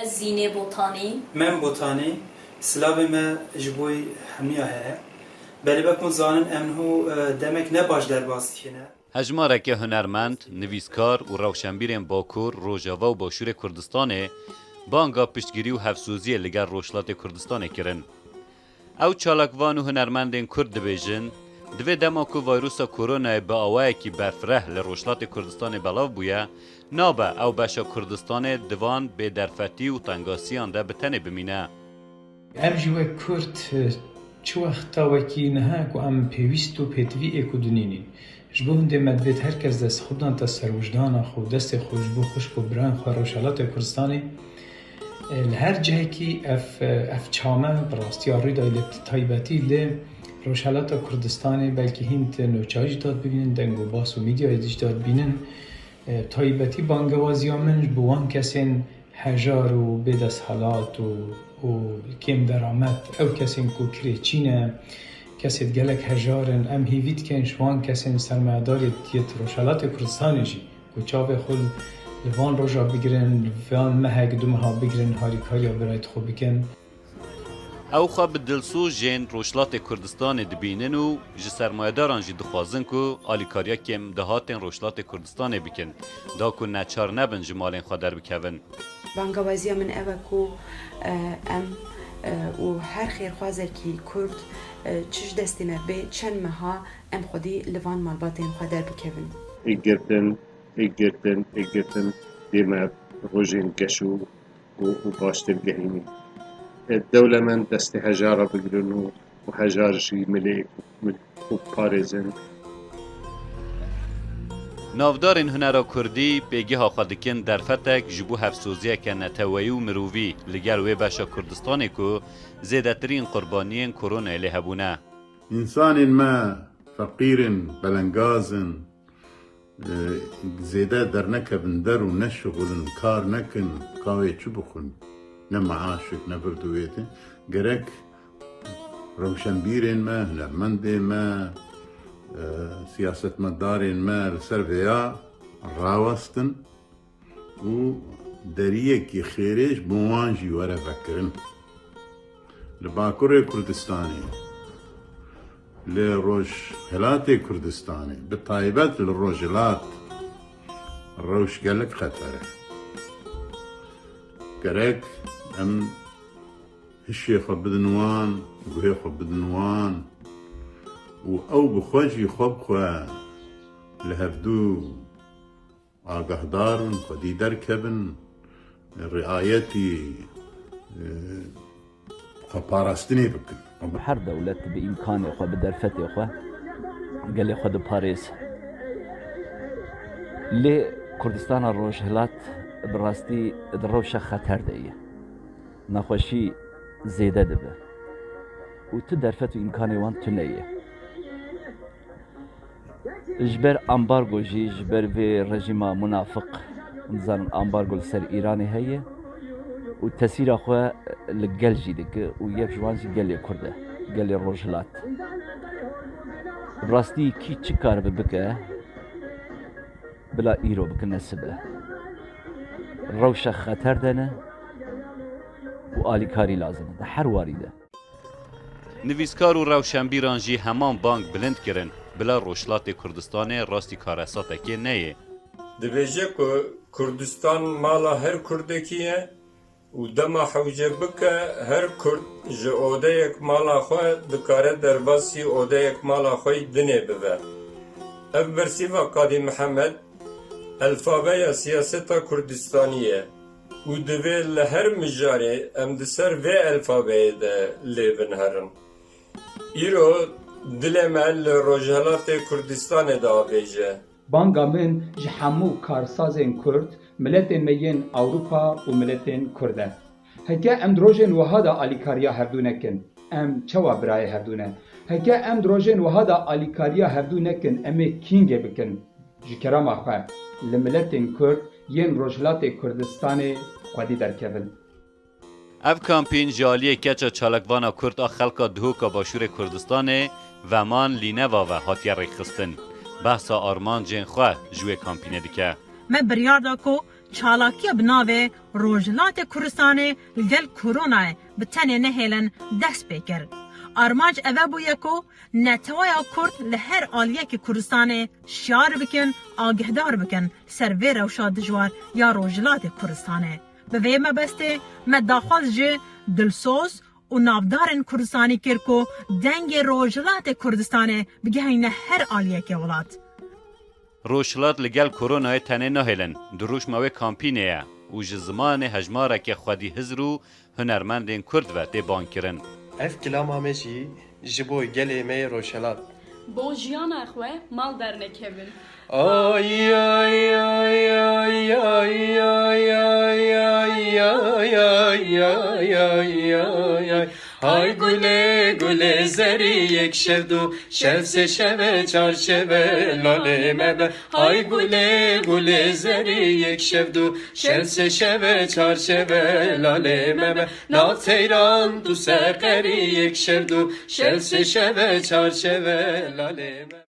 زینه بوتانی من بوتانی سلاب ما جبوی همیا هه بلی بکن زانن امنهو دمک نباش در باستینه هجمارک هنرمند، نویسکار و روشنبیرین باکور روجاوا و باشور کردستانه بانگا پشتگیری و حفظوزی لگر روشلات کردستانه کرن. او چالاکوان و هنرمندین کرد دبیجن دوی دماکو ویروسا کرونا با آوائه کی برفره لروشلات کردستان بلاو بویا نابه او باشا کردستان دوان به درفتی و تنگاسیان ده بتنه بمینه. ام جوه کرد چه وقتا وکی نهاک و ام پیویست و پیتوی ایکو دنینین جبو هنده مدوید هر کس دست خودان تا سروجدان خود دست خوش بو خوش بو بران خواه روشالات کردستانی لهر جایی که اف چامه براستی آروی دایلت تایبتی لی روشالات کردستانی بلکه هینت نوچاج داد ببینن دنگو باس و میدیا ایدش داد بینن تایبتی بانگوازی من بوان کسین هجار و بدس حالات و کم درامت او کسین کو کریچینه کسید گلک هجارن ام هیوید کن شوان کسین سرمایداری تیت روشالات کردستانی جی کو چاو خود لوان روژا بگیرن لوان مهگ دو مها بگیرن هاریکاریا برایت خوب بکن او خواب دلسو جین روشلات کردستان دبینن و جی سرمایداران جی دخوازن که آلیکاریا کم دهاتن روشلات کردستان بکن دا که نچار نبن جمالین خادر بکون بانگوازی من اوه کو ام و هر خیر خوازر کی کرد چش دستیمه به چند مها ام خودی لوان مالباتین خادر بکون ایگرتن دیمه روژین گشو و باشتر گهینی الدولة من دست هجارة بقرنو وهجار شي مليك وباريزن نافدارین هنرا کردی پیگی ها خودکن در فتک جبو حفظوزیه که نتوایی و مرووی لگر وی باشا کردستانی که زیدترین قربانیین کرونا الی هبونه انسان ما فقیر بلنگاز زیده در نکبن در و نشغلن کار نکن کاوی چو بخون نه معاشک نه بردویته گرک روشنبیرین ما هنرمندین ما سیاست مدارین ما لسر ویا راوستن و دریه کی خیرش بوانجی وره بکرن لباکور کردستانی لروج هلات کردستانی بطایبت لروجلات روش گلک خطره گرک ام هشي خب بدنوان وهي خب بدنوان او بخوجي خب خوا لهفدو آگهدارن خودی درکبن رعایتی خپارستنی بکن هر دولت بإمكانه خو بدرفته خو قال خود باريس لي كردستان الروجهلات براستي دروشه خطر دیه نخوشی زیده دبه و تو درفت و امکانی وان تو نیه جبر امبارگو جی جبر وی رژیم منافق نزان امبارگو سر ایرانی هیه و تسیر خواه لگل جی دکه و یک جوان جی گلی کرده گلی روجلات راستی کی چی کار ببکه بلا ایرو بکن نسبه روشه خطر دنه و آلیکاری لازمه ده هر واریده نویسکار و روشنبیران جی همان بانک بلند کرن بلا روشلات کردستان راستی کارساته که نیه دبیجه که کردستان مالا هر کردکیه و دما حوجه بکه هر کرد جه اوده یک مالا خواه دکاره در باسی اوده یک مالا خواه دنه ببه اف برسیوه قادی محمد الفابه سیاست کردستانیه و دوی لهر مجاری ام دسر و الفابه ده لیبن هرن ایرو دل محل روجهلات کردستان دا بیجه بانگا من جحمو کارسازین کرد ملتین مین اوروپا و ملتین کرده هکه ام دروژن وهادا آلیکاریا هردونکن ام چوا برای هردونه هکه ام دروژن وهادا آلیکاریا هردونکن امی کینگه بکن جکرام خواه لملتین کرد ین روجهلات کردستان خودی درکبن اف کامپین جالی کچا چالکوانا کرد خلقا دهوکا باشور کردستان و مان لینوا و هاتیا ریخستن بحثا آرمان جن خواه جوی کامپینه دیکه من بریار دا کو çalakiya binavê Rojhilatê Kurdistanê li gel koronayê bi tenê nehêlin dest pê kir. Armanc ev bûye ku netewaya Kurd li her aliyekî Kurdistanê şiar bikin, agihdar bikin ser vê rewşa dijwar ya Rojhilatê Kurdistanê. Bi vê mebestê me daxwaz ji dilsoz û navdarên Kurdistanî kir ku dengê Rojhilatê Kurdistanê bigihîne her aliyekê welat. Rojhilat li gel koronayê tenê nahêlin. Di rûşma wê kampînê ye û ji zimanê hejmarekê xwedî hizr û hunermendên Kurd ve tê bankirin. Ev kilama me jî ji bo gelê me Rojhilat. Bo jiyana xwe mal dernekevin. Ay ay ay ay ay ay ay ay ay ay ay ay ay. Hay gule gule zeri yek şevdu şevse şeve çarşeve lale mebe. Hay gule gule zeri yek şevdu şevse şeve çarşeve lale mebe. Na teyran tu sekeri yek şevdu şevse şeve çarşeve lale mebe.